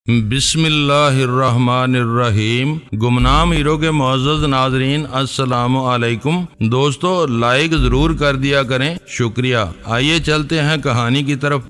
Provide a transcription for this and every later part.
بسم اللہ الرحمن الرحیم۔ گمنام ہیرو کے معزز ناظرین السلام علیکم۔ دوستو لائک ضرور کر دیا کریں، شکریہ۔ آئیے چلتے ہیں کہانی کی طرف۔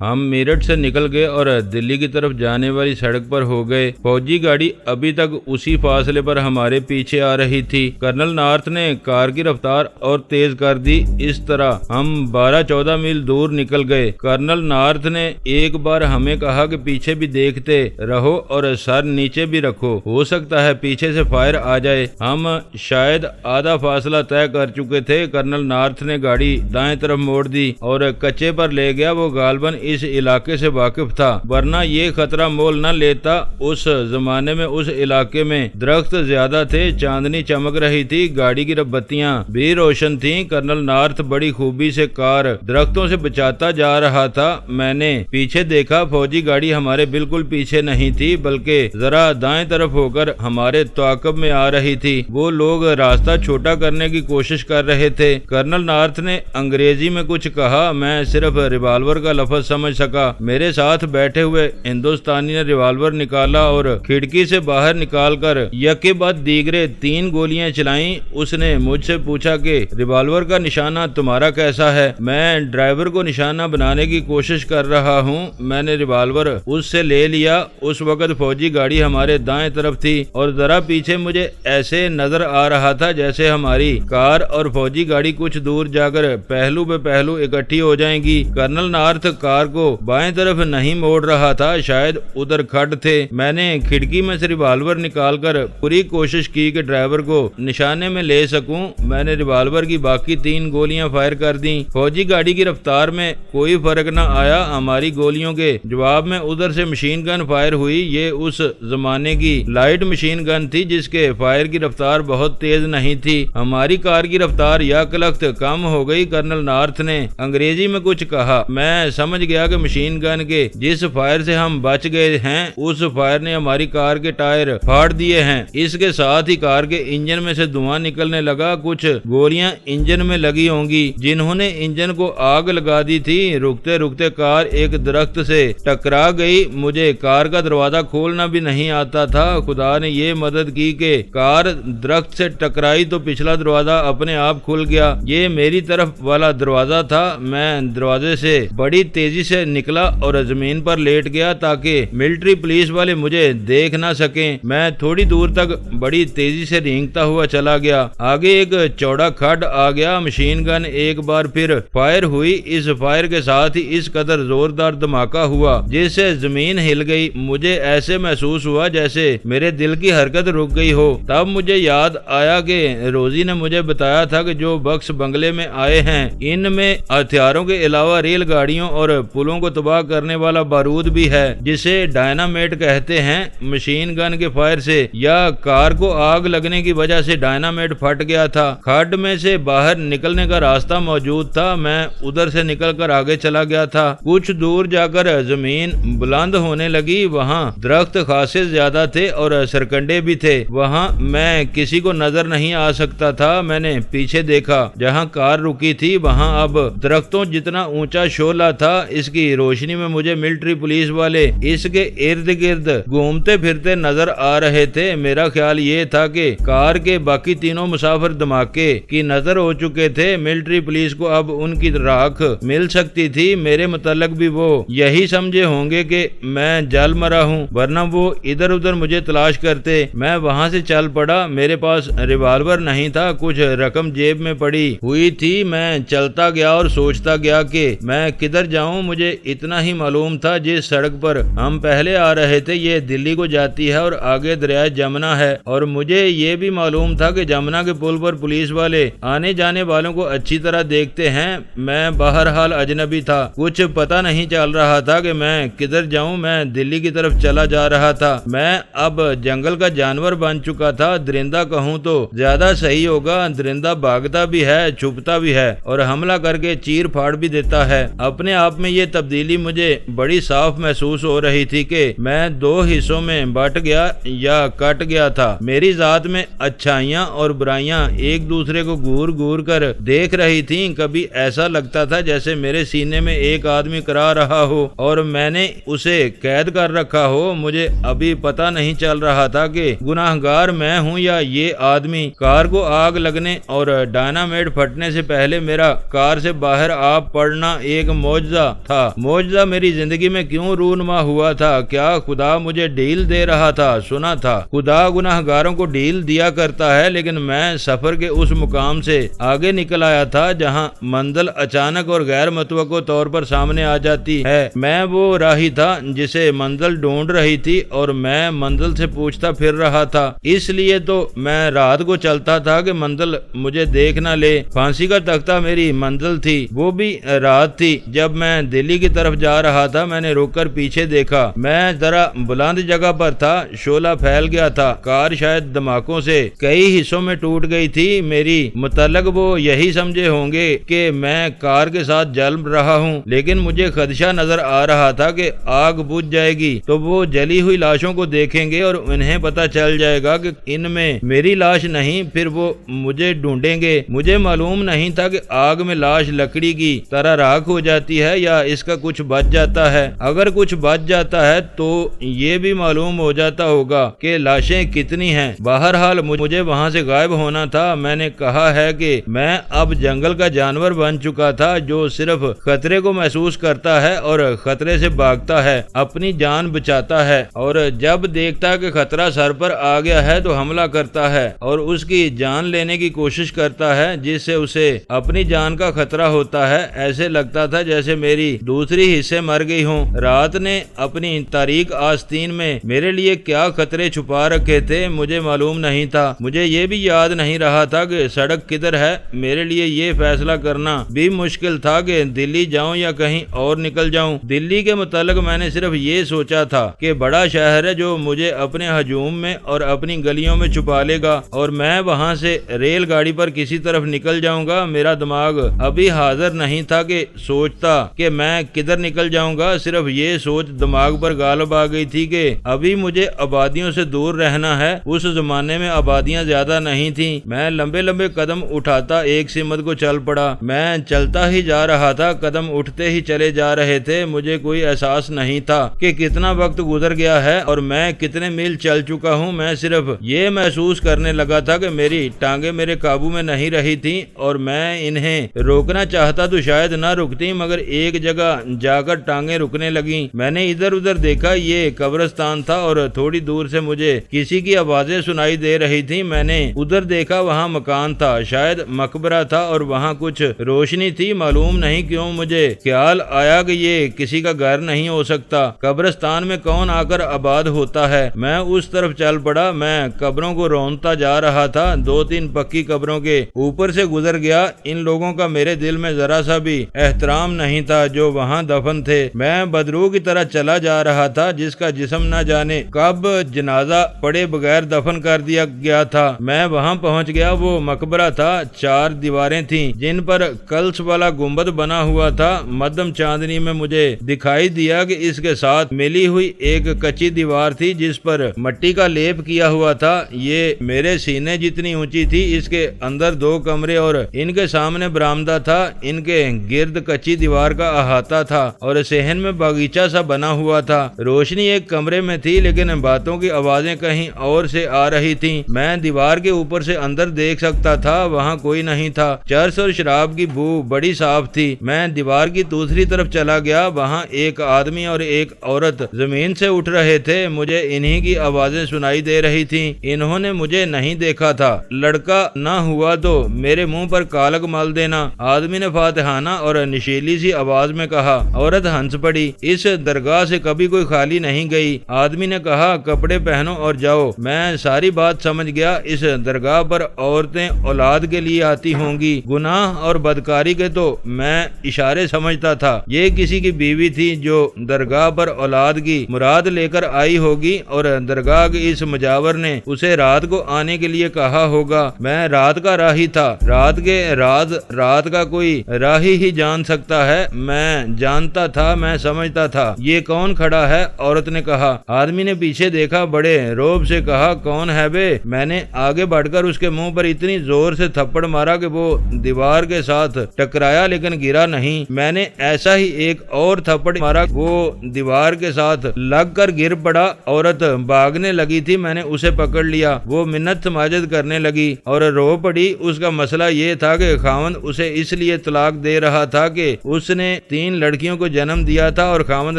ہم میرٹھ سے نکل گئے اور دلی کی طرف جانے والی سڑک پر ہو گئے۔ فوجی گاڑی ابھی تک اسی فاصلے پر ہمارے پیچھے آ رہی تھی۔ کرنل نارتھ نے کار کی رفتار اور تیز کر دی۔ اس طرح ہم 12-14 میل دور نکل گئے۔ کرنل نارتھ نے ایک بار ہمیں کہا کہ پیچھے بھی دیکھتے رہو اور سر نیچے بھی رکھو، ہو سکتا ہے پیچھے سے فائر آ جائے۔ ہم شاید آدھا فاصلہ طے کر چکے تھے۔ کرنل نارتھ نے گاڑی دائیں طرف موڑ دی اور کچے پر لے گیا۔ وہ غالباً اس علاقے سے واقف تھا، ورنہ یہ خطرہ مول نہ لیتا۔ اس زمانے میں اس علاقے میں درخت زیادہ تھے، چاندنی چمک رہی تھی، گاڑی کی بتیاں بھی روشن تھیں۔ کرنل نارتھ بڑی خوبی سے کار درختوں سے بچاتا جا رہا تھا۔ میں نے پیچھے دیکھا، فوجی گاڑی ہمارے بالکل پیچھے نہیں تھی، بلکہ ذرا دائیں طرف ہو کر ہمارے تعاقب میں آ رہی تھی۔ وہ لوگ راستہ چھوٹا کرنے کی کوشش کر رہے تھے۔ کرنل نارتھ نے انگریزی میں کچھ کہا، میں صرف ریوالور کا لفظ سمجھ سکا۔ میرے ساتھ بیٹھے ہوئے ہندوستانی نے ریوالور نکالا اور کھڑکی سے باہر نکال کر یکے بعد دیگرے 3 گولیاں چلائیں۔ اس نے مجھ سے پوچھا کہ ریوالور کا نشانہ تمہارا کیسا ہے؟ میں ڈرائیور کو نشانہ بنانے کی کوشش کر رہا ہوں۔ میں نے ریوالور اس سے لے لیا۔ اس وقت فوجی گاڑی ہمارے دائیں طرف تھی اور ذرا پیچھے مجھے ایسے نظر آ رہا تھا جیسے ہماری کار اور فوجی گاڑی کچھ دور جا کر پہلو بے پہلو اکٹھی ہو جائیں گی۔ کرنل نارتھ کار کو بائیں طرف نہیں موڑ رہا تھا، شاید ادھر کھڈ تھے۔ میں نے کھڑکی میں سے ریوالور نکال کر پوری کوشش کی کہ ڈرائیور کو نشانے میں لے سکوں۔ میں نے ریوالور کی باقی 3 گولیاں فائر کر دیں۔ فوجی گاڑی کی رفتار میں کوئی فرق نہ آیا۔ ہماری گولیوں کے جواب میں ادھر سے مشین گن فائر ہوئی۔ یہ اس زمانے کی لائٹ مشین گن تھی جس کے فائر کی رفتار بہت تیز نہیں تھی۔ ہماری کار کی رفتار یک لخت کم ہو گئی۔ کرنل نارتھ نے انگریزی میں کچھ کہا۔ میں سمجھ گیا کہ مشین گن کے جس فائر سے ہم بچ گئے ہیں اس فائر نے ہماری کار کے ٹائر پھاڑ دیے ہیں۔ اس کے ساتھ ہی کار کے انجن میں سے دھواں نکلنے لگا۔ کچھ گولیاں انجن میں لگی ہوں گی جنہوں نے انجن کو آگ لگا دی تھی۔ رکتے رکتے کار ایک درخت سے ٹکرا گئی۔ مجھے کار کا دروازہ کھولنا بھی نہیں آتا تھا۔ خدا نے یہ مدد کی کہ کار درخت سے ٹکرائی تو پچھلا دروازہ اپنے آپ کھل گیا۔ یہ میری طرف والا دروازہ تھا۔ میں دروازے سے بڑی تیزی سے نکلا اور زمین پر لیٹ گیا تاکہ ملٹری پولیس والے مجھے دیکھ نہ سکیں۔ میں تھوڑی دور تک بڑی تیزی سے رینگتا ہوا چلا گیا۔ آگے ایک چوڑا کھڈ آ گیا۔ مشین گن ایک بار پھر فائر ہوئی۔ اس فائر کے ساتھ ہی اس قدر زوردار دھماکہ ہوا جس سے زمین ہل گئی۔ مجھے ایسے محسوس ہوا جیسے میرے دل کی حرکت رک گئی ہو۔ تب مجھے یاد آیا کہ روزی نے مجھے بتایا تھا کہ جو بکس بنگلے میں آئے ہیں ان میں ہتھیاروں کے علاوہ ریل گاڑیوں اور پلوں کو تباہ کرنے والا بارود بھی ہے جسے ڈائنامیٹ کہتے ہیں۔ مشین گن کے فائر سے یا کار کو آگ لگنے کی وجہ سے ڈائنامیٹ پھٹ گیا تھا۔ کھڈ میں سے باہر نکلنے کا راستہ موجود تھا۔ میں ادھر سے نکل کر آگے چلا گیا تھا۔ کچھ دور جا کر زمین بلند ہونے لگی۔ وہاں درخت خاصے زیادہ تھے اور سرکنڈے بھی تھے۔ وہاں میں کسی کو نظر نہیں آ سکتا تھا۔ میں نے پیچھے دیکھا، جہاں کار رکی تھی وہاں اب درختوں جتنا اونچا شعلہ تھا۔ اس کی روشنی میں مجھے ملٹری پولیس والے اس کے ارد گرد گھومتے پھرتے نظر آ رہے تھے۔ میرا خیال یہ تھا کہ کار کے باقی تینوں مسافر دھماکے کی نظر ہو چکے تھے۔ ملٹری پولیس کو اب ان کی راکھ مل سکتی تھی۔ میرے متعلق بھی وہ یہی سمجھے ہوں گے کہ میں جل مرا ہوں، ورنہ وہ ادھر ادھر مجھے تلاش کرتے۔ میں وہاں سے چل پڑا۔ میرے پاس ریوالور نہیں تھا، کچھ رقم جیب میں پڑی ہوئی تھی۔ میں چلتا گیا اور سوچتا گیا کہ میں کدھر جاؤں۔ مجھے اتنا ہی معلوم تھا جس سڑک پر ہم پہلے آ رہے تھے یہ دلی کو جاتی ہے اور آگے دریائے جمنا ہے، اور مجھے یہ بھی معلوم تھا کہ جمنا کے پل پر پولیس والے آنے جانے والوں کو اچھی طرح دیکھتے ہیں۔ میں بہرحال اجنبی تھا، کچھ پتہ نہیں چل رہا تھا کہ میں کدھر جاؤں۔ میں دلی کی طرف چلا جا رہا تھا۔ میں اب جنگل کا جانور بن چکا تھا، درندہ کہوں تو زیادہ صحیح ہوگا۔ درندہ بھاگتا بھی ہے، چھپتا بھی ہے اور حملہ کر کے چیر پھاڑ بھی دیتا ہے۔ اپنے آپ میں یہ تبدیلی مجھے بڑی صاف محسوس ہو رہی تھی کہ میں دو حصوں میں بٹ گیا یا کٹ گیا تھا۔ میری ذات میں اچھائیاں اور برائیاں ایک دوسرے کو گور گور کر دیکھ رہی تھیں۔ کبھی ایسا لگتا تھا جیسے میرے سینے میں ایک آدمی کرا رہا ہو اور میں نے اسے قید کر رکھا ہو۔ مجھے ابھی پتہ نہیں چل رہا تھا کہ گناہگار میں ہوں یا یہ آدمی۔ کار کو آگ لگنے اور ڈائنامیٹ پھٹنے سے پہلے میرا کار سے باہر آ پڑنا ایک معجزہ تھا۔ معجزہ میری زندگی میں کیوں رونما ہوا تھا؟ کیا خدا مجھے ڈیل دے رہا تھا؟ سنا تھا خدا گناہگاروں کو ڈیل دیا کرتا ہے، لیکن میں سفر کے اس مقام سے آگے نکل آیا تھا جہاں منزل اچانک اور غیر متوقع طور پر سامنے آ جاتی ہے۔ میں وہ راہی تھا جسے منزل ڈھونڈ رہی تھی اور میں منزل سے پوچھتا پھر رہا تھا، اس لیے تو میں رات کو چلتا تھا کہ منزل مجھے دیکھ نہ لے۔ پھانسی کا تختہ میری منزل تھی، وہ بھی رات تھی۔ جب میں دلی کی طرف جا رہا تھا میں نے رک کر پیچھے دیکھا۔ میں ذرا بلند جگہ پر تھا، شعلہ پھیل گیا تھا۔ کار شاید دھماکوں سے کئی حصوں میں ٹوٹ گئی تھی۔ میری متعلق وہ یہی سمجھے ہوں گے کہ میں کار کے ساتھ جل رہا ہوں، لیکن مجھے خدشہ نظر آ رہا تھا کہ آگ بجھ جائے گی تو وہ جلی ہوئی لاشوں کو دیکھیں گے اور انہیں پتہ چل جائے گا کہ ان میں میری لاش نہیں، پھر وہ مجھے ڈھونڈیں گے۔ مجھے معلوم نہیں تھا کہ آگ میں لاش لکڑی کی طرح راکھ ہو جاتی ہے یا اس کا کچھ بچ جاتا ہے۔ اگر کچھ بچ جاتا ہے تو یہ بھی معلوم ہو جاتا ہوگا کہ لاشیں کتنی ہیں۔ بہرحال مجھے وہاں سے غائب ہونا تھا۔ میں نے کہا ہے کہ میں اب جنگل کا جانور بن چکا تھا جو صرف خطرے کو محسوس کرتا ہے اور خطرے سے بھاگتا ہے، اپنی جان بچاتا ہے، اور جب دیکھتا ہے کہ خطرہ سر پر آ گیا ہے تو حملہ کرتا ہے اور اس کی جان لینے کی کوشش کرتا ہے جس سے اسے اپنی جان کا خطرہ ہوتا ہے۔ ایسے لگتا تھا جیسے میری دوسری حصے مر گئی ہوں۔ رات نے اپنی تاریک آستین میں میرے لیے کیا خطرے چھپا رکھے تھے مجھے معلوم نہیں تھا۔ مجھے یہ بھی یاد نہیں رہا تھا کہ سڑک کدھر ہے۔ میرے لیے یہ فیصلہ کرنا بھی مشکل تھا کہ دلی جاؤں یا کہیں اور نکل جاؤں۔ دلی کے متعلق میں نے صرف یہ سوچا تھا کہ بڑا شہر ہے جو مجھے اپنے ہجوم میں اور اپنی گلیوں میں چھپا لے گا اور میں وہاں سے ریل گاڑی پر کسی طرف نکل جاؤں گا۔ میرا دماغ ابھی حاضر نہیں تھا کہ سوچتا کہ میں کدھر نکل جاؤں گا۔ صرف یہ سوچ دماغ پر غالب آ گئی تھی کہ ابھی مجھے آبادیوں سے دور رہنا ہے۔ اس زمانے میں آبادیاں زیادہ نہیں تھیں۔ میں لمبے لمبے قدم اٹھاتا ایک سمت کو چل پڑا۔ میں چلتا ہی جا رہا تھا، قدم اٹھتے ہی چلے جا رہے تھے۔ مجھے کوئی احساس نہیں تھا کہ کتنا وقت گزر گیا ہے اور میں کتنے میل چل چکا ہوں۔ میں صرف یہ محسوس کرنے لگا تھا کہ میری ٹانگیں میرے قابو میں نہیں رہی تھیں اور میں انہیں روکنا چاہتا تو شاید نہ رکتی، مگر ایک جگہ جا کر ٹانگیں رکنے لگیں۔ میں نے ادھر ادھر دیکھا، یہ قبرستان تھا اور تھوڑی دور سے مجھے کسی کی آوازیں سنائی دے رہی تھیں۔ میں نے ادھر دیکھا، وہاں مکان تھا، شاید مقبرہ تھا اور وہاں کچھ روشنی تھی۔ معلوم نہیں کیوں مجھے خیال آیا کہ یہ کسی کا گھر نہیں ہو سکتا، قبرستان میں کون آ کر آباد ہوتا ہے۔ میں اس طرف چل پڑا۔ میں قبروں کو رونتا جا رہا تھا، دو تین پکی قبروں کے اوپر سے گزر گیا۔ ان لوگوں کا میرے دل میں ذرا سا بھی احترام نہیں تھا جو وہاں دفن تھے۔ میں بدرو کی طرح چلا جا رہا تھا جس کا جسم نہ جانے کب جنازہ پڑے بغیر دفن کر دیا گیا تھا۔ میں وہاں پہنچ گیا۔ وہ مقبرہ تھا، 4 دیواریں تھیں جن پر کلش والا گنبد بنا ہوا تھا۔ مدھم چاندنی میں مجھے دکھائی دیا کہ اس کے ساتھ ملی ہوئی ایک کچی دیوار تھی جس پر مٹی کا لیپ کیا ہوا تھا۔ یہ میرے سینے جتنی اونچی تھی۔ اس کے اندر 2 کمرے اور ان کے سامنے برآمدہ تھا۔ ان کے گرد کچی دیوار کا احاطہ تھا اور صحن میں باغیچہ سا بنا ہوا تھا۔ روشنی ایک کمرے میں تھی لیکن باتوں کی آوازیں کہیں اور سے آ رہی تھیں۔ میں دیوار کے اوپر سے اندر دیکھ سکتا تھا، وہاں کوئی نہیں تھا۔ چرس اور شراب کی بو بڑی صاف تھی۔ میں دیوار کی دوسری طرف چلا گیا، وہاں ایک آدمی اور ایک عورت زمین سے اٹھ رہے تھے۔ مجھے انہی کی آوازیں سنائی دے رہی تھیں۔ انہوں نے مجھے نہیں دیکھا تھا۔ لڑکا نہ ہوا تو میرے منہ پر کالک مل دینا، آدمی نے فاتحانہ اور نشیلی سی آواز میں کہا۔ عورت ہنس پڑی۔ اس درگاہ سے کبھی کوئی خالی نہیں گئی۔ آدمی نے کہا، کپڑے پہنو اور جاؤ۔ میں ساری بات سمجھ گیا۔ اس درگاہ پر عورتیں اولاد کے لیے آتی ہوں گی، گناہ اور بدکاری کے تو میں اشارے سمجھتا تھا۔ یہ کسی کی بیوی تھی جو درگاہ پر اولاد کی مراد لے کر آئی ہوگی اور درگاہ کے اس مجاور نے اسے رات کو آنے کے لیے کہا ہوگا۔ میں رات کا راہی تھا۔ رات کے راز رات کا کوئی راہی ہی جان سکتا ہے۔ میں میں جانتا تھا، میں سمجھتا تھا۔ یہ کون کھڑا ہے؟ عورت نے کہا۔ آدمی نے پیچھے دیکھا، بڑے روب سے کہا، کون ہے بے؟ میں نے آگے بڑھ کر اس کے منہ پر اتنی زور سے تھپڑ مارا کہ وہ دیوار کے ساتھ ٹکرایا لیکن گرا نہیں۔ میں نے ایسا ہی ایک اور تھپڑ مارا، وہ دیوار کے ساتھ لگ کر گر پڑا۔ عورت بھاگنے لگی تھی، میں نے اسے پکڑ لیا۔ وہ منت سماجت کرنے لگی اور رو پڑی۔ اس کا مسئلہ یہ تھا کہ خاوند اسے اس لیے طلاق دے رہا تھا کہ اس نے 3 لڑکیوں کو جنم دیا تھا اور خاوند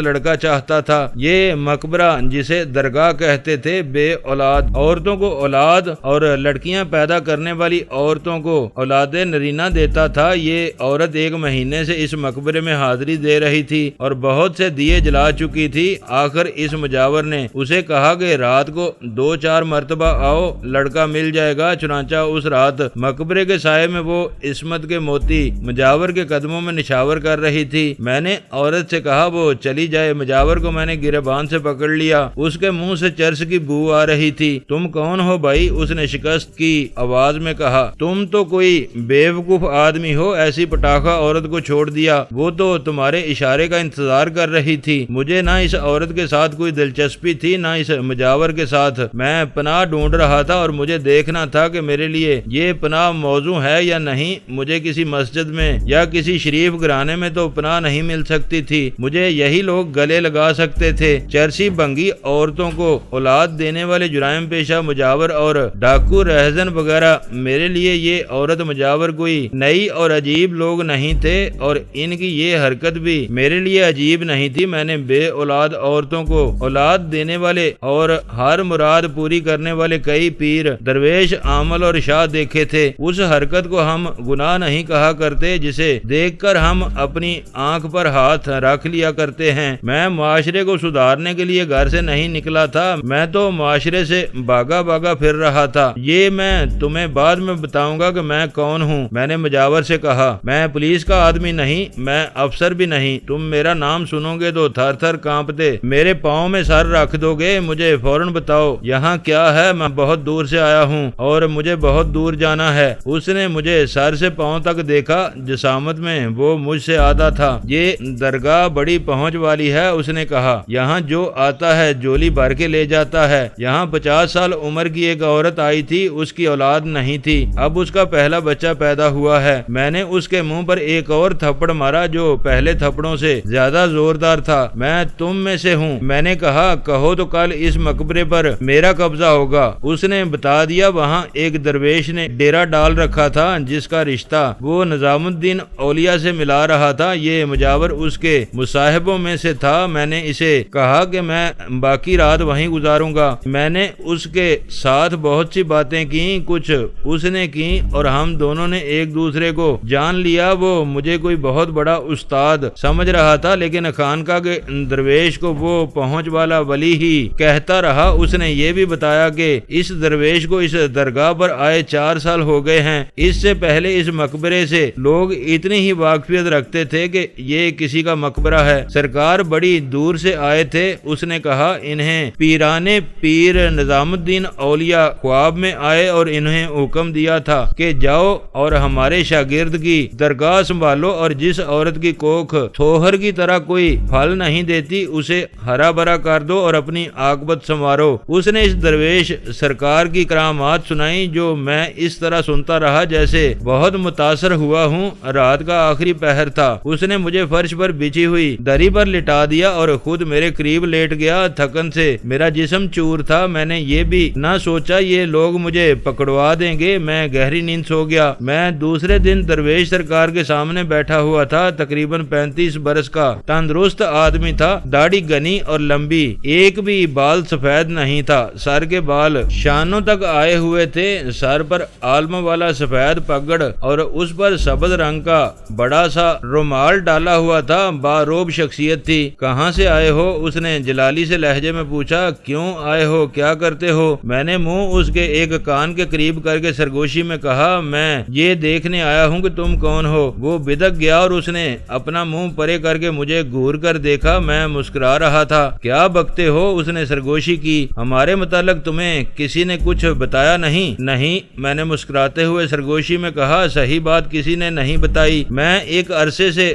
لڑکا چاہتا تھا۔ یہ مقبرہ جسے درگاہ کہتے تھے، بے اولاد عورتوں کو اولاد اور لڑکیاں پیدا کرنے والی عورتوں کو اولاد نرینہ دیتا تھا۔ یہ عورت 1 مہینے سے اس مقبرے میں حاضری دے رہی تھی اور بہت سے دیے جلا چکی تھی۔ آخر اس مجاور نے اسے کہا کہ رات کو 2-4 مرتبہ آؤ، لڑکا مل جائے گا۔ چنانچہ اس رات مقبرے کے سائے میں وہ عصمت کے موتی مجاور کے قدموں میں نشاور کر رہی تھی۔ میں نے عورت سے کہا وہ چلی جائے۔ مجاور کو میں نے گریبان سے پکڑ لیا، اس کے منہ سے چرس کی بو آ رہی تھی۔ تم کون ہو بھائی؟ اس نے شکست کی آواز میں کہا۔ تم تو کوئی بیوقوف آدمی ہو، ایسی پٹاخہ عورت کو چھوڑ دیا۔ وہ تو تمہارے اشارے کا انتظار کر رہی تھی۔ مجھے نہ اس عورت کے ساتھ کوئی دلچسپی تھی نہ اس مجاور کے ساتھ۔ میں پناہ ڈھونڈ رہا تھا اور مجھے دیکھنا تھا کہ میرے لیے یہ پناہ موزوں ہے یا نہیں۔ مجھے کسی مسجد میں یا کسی شریف گھرانے میں تو پناہ نہیں مل سکتی تھی، مجھے یہی لوگ گلے لگا سکتے تھے۔ چرسی بنگی عورتوں کو اولاد دینے والے جرائم پیشہ مجاور اور ڈاکو رہزن وغیرہ، میرے لیے یہ عورت مجاور کوئی نئی اور عجیب لوگ نہیں تھے اور ان کی یہ حرکت بھی میرے لیے عجیب نہیں تھی۔ میں نے بے اولاد عورتوں کو اولاد دینے والے اور ہر مراد پوری کرنے والے کئی پیر، درویش، عامل اور شاہ دیکھے تھے۔ اس حرکت کو ہم گناہ نہیں کہا کرتے جسے دیکھ کر ہم اپنی آنکھ پر ہاتھ رکھ لیا کرتے ہیں۔ میں معاشرے کو سدھارنے کے لیے گھر سے نہیں نکلا تھا، میں تو معاشرے سے بھاگا بھاگا پھر رہا تھا۔ یہ میں تمہیں بعد میں بتاؤں گا کہ میں کون ہوں۔ میں نے مجاور سے کہا، میں پولیس کا آدمی نہیں، میں افسر بھی نہیں۔ تم میرا نام سنو گے تو تھر تھر کانپتے میرے پاؤں میں سر رکھ دو گے۔ مجھے فوراً بتاؤ یہاں کیا ہے، میں بہت دور سے آیا ہوں اور مجھے بہت دور جانا ہے۔ اس نے مجھے سر سے پاؤں تک دیکھا، جسامت میں وہ مجھ سے آدھا تھا۔ یہ درگاہ بڑی پہنچ والی ہے، اس نے کہا۔ یہاں جو آتا ہے جولی بھر کے لے جاتا ہے۔ یہاں 50 سال عمر کی ایک عورت آئی تھی، اس کی اولاد نہیں تھی، اب اس کا پہلا بچہ پیدا ہوا ہے۔ میں نے اس کے منہ پر ایک اور تھپڑ مارا جو پہلے تھپڑوں سے زیادہ زوردار تھا۔ میں تم میں سے ہوں۔ میں نے کہا، کہو تو کل اس مقبرے پر میرا قبضہ ہوگا۔ اس نے بتا دیا وہاں ایک درویش نے ڈیرا ڈال رکھا تھا جس کا رشتہ وہ نظام الدین اولیاء سے ملا رہا تھا۔ یہ مجاور اس کے مصاحبوں میں سے تھا۔ میں نے اسے کہا کہ میں باقی رات وہیں گزاروں گا۔ میں نے اس کے ساتھ بہت سی باتیں کی، کچھ اس نے کی اور ہم دونوں نے ایک دوسرے کو جان لیا۔ وہ مجھے کوئی بہت بڑا استاد سمجھ رہا تھا لیکن خانقاہ کے درویش کو وہ پہنچ والا ولی ہی کہتا رہا۔ اس نے یہ بھی بتایا کہ اس درویش کو اس درگاہ پر آئے 4 سال ہو گئے ہیں۔ اس سے پہلے اس مقبرے سے لوگ اتنی ہی واقفیت رکھتے تھے کہ یہ کسی کا مقبرہ ہے۔ سرکار بڑی دور سے آئے تھے۔ اس نے کہا، انہیں پیرانے پیر نظام الدین اولیاء خواب میں آئے اور انہیں حکم دیا تھا کہ جاؤ اور ہمارے شاگرد کی درگاہ سنبھالو اور جس عورت کی کوکھ تھوہر کی طرح کوئی پھل نہیں دیتی اسے ہرا بھرا کر دو اور اپنی عاقبت سنوارو۔ اس نے اس درویش سرکار کی کرامات سنائی جو میں اس طرح سنتا رہا جیسے بہت متاثر ہوا ہوں۔ رات کا آخری پہر تھا۔ اس نے مجھے فرش پر بچھی ہوئی دری پر لٹا دیا اور خود میرے قریب لیٹ گیا۔ تھکن سے میرا جسم چور تھا۔ میں نے یہ بھی نہ سوچا یہ لوگ مجھے پکڑوا دیں گے۔ میں گہری نیند سو گیا۔ میں دوسرے دن درویش سرکار کے سامنے بیٹھا ہوا تھا۔ تقریباً 35 برس کا تندرست آدمی تھا، داڑھی گھنی اور لمبی، ایک بھی بال سفید نہیں تھا۔ سر کے بال شانوں تک آئے ہوئے تھے۔ سر پر عالم والا سفید پگڑ اور اس پر سبز رنگ کا بڑا سا رومال ڈالا ہوا تھا۔ باروب شخصیت تھی۔ کہاں سے آئے ہو؟ اس نے جلالی سے لہجے میں پوچھا۔ کیوں آئے ہو؟ کیا کرتے ہو؟ میں نے منہ اس کے ایک کان کے قریب کر کے سرگوشی میں کہا، میں یہ دیکھنے آیا ہوں کہ تم کون ہو۔ وہ بدک گیا اور اس نے اپنا منہ پرے کر کے مجھے گھور کر دیکھا۔ میں مسکرا رہا تھا۔ کیا بکتے ہو؟ اس نے سرگوشی کی۔ ہمارے متعلق تمہیں کسی نے کچھ بتایا نہیں؟ نہیں، میں نے مسکراتے ہوئے سرگوشی میں کہا، صحیح بات کسی نے نہیں بتائی۔ میں ایک عرصے سے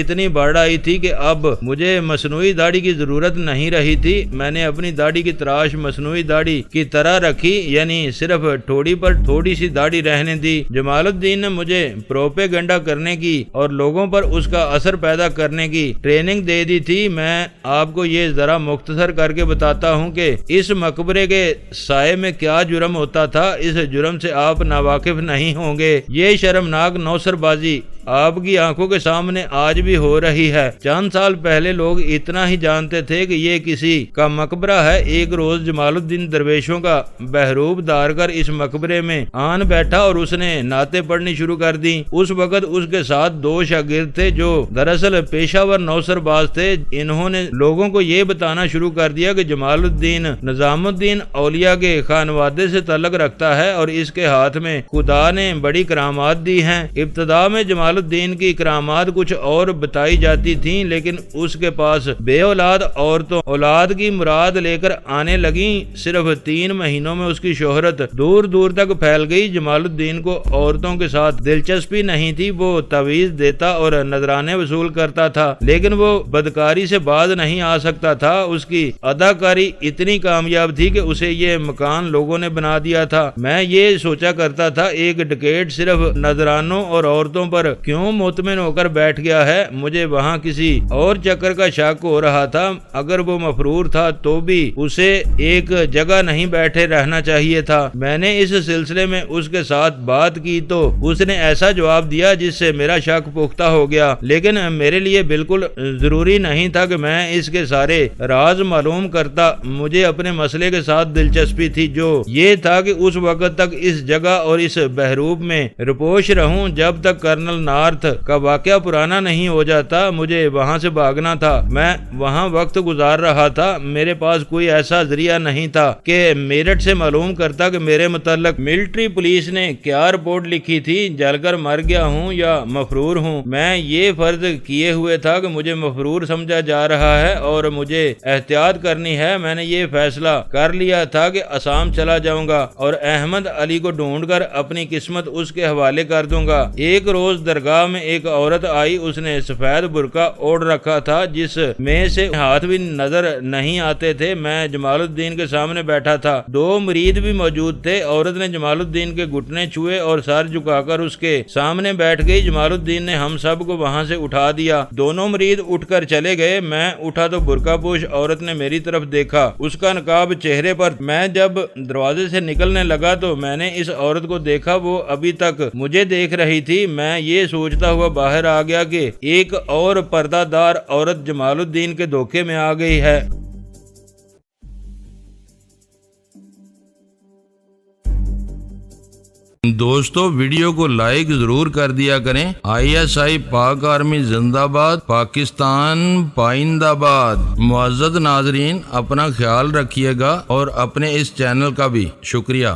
اتنی بڑھ آئی تھی کہ اب مجھے مصنوعی داڑھی کی ضرورت نہیں رہی تھی۔ میں نے اپنی داڑھی کی تراش مصنوعی داڑھی کی طرح رکھی، یعنی صرف ٹھوڑی پر تھوڑی سی داڑھی رہنے دی۔ جمال الدین نے مجھے پروپیگنڈا کرنے کی اور لوگوں پر اس کا اثر پیدا کرنے کی ٹریننگ دے دی تھی۔ میں آپ کو یہ ذرا مختصر کر کے بتاتا ہوں کہ اس مقبرے کے سائے میں کیا جرم ہوتا تھا۔ اس جرم سے آپ ناواقف نہیں ہوں گے۔ یہ شرمناک نوسر بازی آپ کی آنکھوں کے سامنے آج بھی ہو رہی ہے۔ چند سال پہلے لوگ اتنا ہی جانتے تھے کہ یہ کسی کا مقبرہ ہے۔ ایک روز جمال الدین درویشوں کا بہروب دار کر اس مقبرے میں آن بیٹھا اور اس نے نعتیں پڑھنی شروع کر دی۔ اس وقت اس کے ساتھ دو شاگرد تھے جو دراصل پیشہ ور نوسر باز تھے۔ انہوں نے لوگوں کو یہ بتانا شروع کر دیا کہ جمال الدین نظام الدین اولیاء کے خانوادے سے تعلق رکھتا ہے اور اس کے ہاتھ میں خدا نے بڑی کرامات دی ہیں۔ ابتدا میں جمال الدین کی کرامات کچھ اور بتائی جاتی تھیں، لیکن اس کے پاس بے اولاد عورتوں اولاد کی مراد لے کر آنے لگیں۔ صرف 3 مہینوں میں اس کی شہرت دور دور تک پھیل گئی۔ جمال الدین کو عورتوں کے ساتھ دلچسپی نہیں تھی۔ وہ تعویذ دیتا اور نذرانے وصول کرتا تھا، لیکن وہ بدکاری سے باز نہیں آ سکتا تھا۔ اس کی اداکاری اتنی کامیاب تھی کہ اسے یہ مکان لوگوں نے بنا دیا تھا۔ میں یہ سوچا کرتا تھا ایک ڈکیٹ صرف نذرانوں اور عورتوں پر کیوں مطمئن ہو کر بیٹھ گیا ہے۔ مجھے وہاں کسی اور چکر کا شک ہو رہا تھا۔ اگر وہ مفرور تھا تو بھی اسے ایک جگہ نہیں بیٹھے رہنا چاہیے تھا۔ میں نے اس سلسلے میں اس کے ساتھ بات کی تو اس نے ایسا جواب دیا جس سے میرا شک پختہ ہو گیا، لیکن میرے لیے بالکل ضروری نہیں تھا کہ میں اس کے سارے راز معلوم کرتا۔ مجھے اپنے مسئلے کے ساتھ دلچسپی تھی، جو یہ تھا کہ اس وقت تک اس جگہ اور اس بہروب میں رپوش رہوں جب تک کرنل نارتھ کا واقعہ پرانا نہیں ہو جاتا۔ مجھے وہاں سے بھاگنا تھا۔ میں وہاں وقت گزار رہا تھا۔ میرے پاس کوئی ایسا ذریعہ نہیں تھا کہ میرٹھ سے معلوم کرتا کہ میرے متعلق ملٹری پولیس نے کیا رپورٹ لکھی تھی، جل کر مر گیا ہوں یا مفرور ہوں۔ میں یہ فرض کیے ہوئے تھا کہ مجھے مفرور سمجھا جا رہا ہے اور مجھے احتیاط کرنی ہے۔ میں نے یہ فیصلہ کر لیا تھا کہ آسام چلا جاؤں گا اور احمد علی کو ڈھونڈ کر اپنی قسمت اس کے حوالے کر دوں گا۔ ایک روز درگاہ میں ایک عورت آئی۔ اس نے سفید برقع اوڑھ رکھا تھا جس میں سے ہاتھ بھی نظر نہیں آتے تھے۔ میں جمال الدین کے سامنے بیٹھا تھا۔ 2 مرید بھی موجود تھے۔ عورت نے جمال الدین کے گھٹنے چھوئے اور سر جھکا کر اس کے سامنے بیٹھ گئی۔ جمال الدین نے ہم سب کو وہاں سے اٹھا دیا۔ دونوں مرید اٹھ کر چلے گئے۔ میں اٹھا تو برقع پوش عورت نے میری طرف دیکھا، اس کا نقاب چہرے پر۔ میں جب دروازے سے نکلنے لگا تو میں نے اس عورت کو دیکھا، وہ ابھی تک مجھے دیکھ رہی تھی۔ میں یہ سوچتا ہوا باہر آ گیا کہ ایک اور پردہ دار عورت جمال الدین کے دھوکے میں آ گئی ہے۔ دوستو ویڈیو کو لائک ضرور کر دیا کریں۔ ISI پاک آرمی زندہ باد، پاکستان پائندہ باد۔ معزز ناظرین اپنا خیال رکھیے گا اور اپنے اس چینل کا بھی شکریہ۔